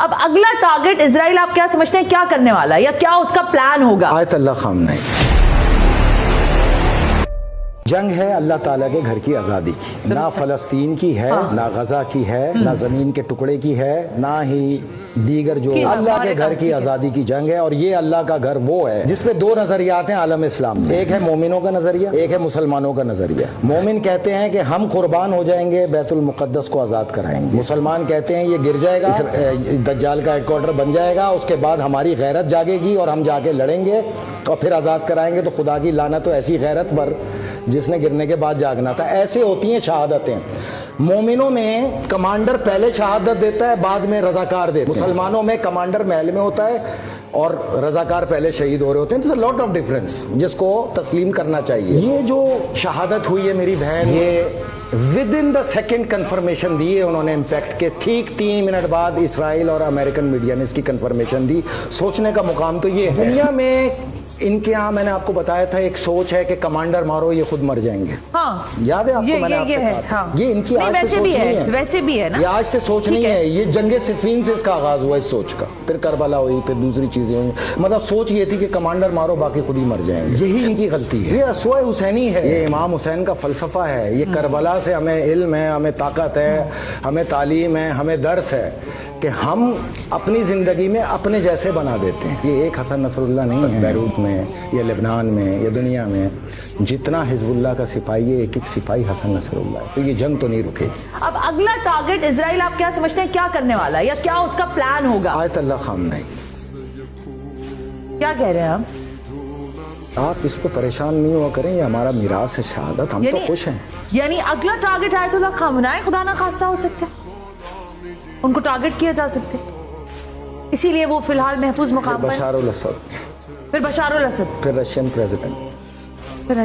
اب اگلا ٹارگٹ اسرائیل آپ کیا سمجھتے ہیں کیا کرنے والا ہے یا کیا اس کا پلان ہوگا؟ آیت اللہ خامنہ ہی جنگ ہے اللہ تعالیٰ کے گھر کی آزادی کی، نہ فلسطین کی ہے، نہ غزہ کی ہے، نہ زمین کے ٹکڑے کی ہے، نہ ہی دیگر جو اللہ کے گھر کی آزادی کی جنگ ہے۔ اور یہ اللہ کا گھر وہ ہے جس پہ دو نظریات ہیں عالم اسلام میں، ایک ہے مومنوں کا نظریہ، ایک ہے مسلمانوں کا نظریہ۔ مومن کہتے ہیں کہ ہم قربان ہو جائیں گے، بیت المقدس کو آزاد کرائیں گے۔ مسلمان کہتے ہیں یہ گر جائے گا، دجال کا ہیڈ کوارٹر بن جائے گا، اس کے بعد ہماری غیرت جاگے گی اور ہم جا کے لڑیں گے اور پھر آزاد کرائیں گے۔ تو خدا کی لعنت تو ایسی غیرت پر جس نے گرنے کے بعد جاگنا تھا۔ ایسے ہوتی ہیں شہادتیں۔ مومنوں میں کمانڈر پہلے شہادت دیتا ہے، بعد میں رضاکار دیتے ہیں۔ مسلمانوں میں کمانڈر محل میں ہوتا ہے اور رضاکار پہلے شہید ہو رہے ہوتے ہیں۔ there's a lot of difference جس کو تسلیم کرنا چاہیے۔ یہ جو شہادت ہوئی ہے میری بہن، یہ within the second confirmation دی ہے انہوں نے امپیکٹ کے، ٹھیک 3 منٹ بعد اسرائیل اور امریکن میڈیا نے اس کی کنفرمیشن دی۔ سوچنے کا مقام تو یہ ہے، دنیا میں ان کے ہاں میں نے آپ کو بتایا تھا ایک سوچ ہے کہ کمانڈر مارو یہ خود مر جائیں گے۔ یاد ہے آپ کو میں نے آپ سے کہا تھا، یہ ان کی آج سے سوچ نہیں ہے، ویسے بھی ہے نا، یہ آج سے سوچ نہیں ہے، یہ جنگ صفین سے اس کا آغاز ہوا اس سوچ کا، پھر کربلا ہوئی، پھر دوسری چیزیں ہوئی۔ مطلب سوچ یہ تھی کہ کمانڈر مارو باقی خود ہی مر جائیں گے۔ یہی ان کی غلطی ہے، یہ اسوہ حسینی ہے، یہ امام حسین کا فلسفہ ہے۔ یہ کربلا سے ہمیں علم ہے، ہمیں طاقت ہے، ہمیں تعلیم ہے، ہمیں درس ہے کہ ہم اپنی زندگی میں اپنے جیسے بنا دیتے ہیں۔ یہ ایک حسن نصر اللہ نہیں ہے بیروت میں یا لبنان میں یا دنیا میں، جتنا حزب اللہ کا سپاہی ہے ایک ایک سپاہی حسن نصر اللہ ہے۔ تو یہ جنگ تو نہیں رکے گی۔ اب اگلا ٹارگٹ اسرائیل آپ کیا سمجھتے ہیں کیا کرنے والا ہے یا کیا اس کا پلان ہوگا؟ آیت اللہ خامنہ ہی۔ کیا کہہ رہے ہیں آپ اس پہ پریشان نہیں ہوا کریں، یہ ہمارا میراث ہے شہادت، ہم تو خوش ہیں۔ یعنی اگلا ٹارگٹ آیت اللہ خامنہ ہے، خدا نہ خواستہ ہو سکتا ہے ان کو ٹارگٹ کیا جا سکتے، اسی لیے وہ فی الحال محفوظ مقام پر، بشار الاسد، پھر بشار الاسد، پھر رشین پریزیڈنٹ، پھر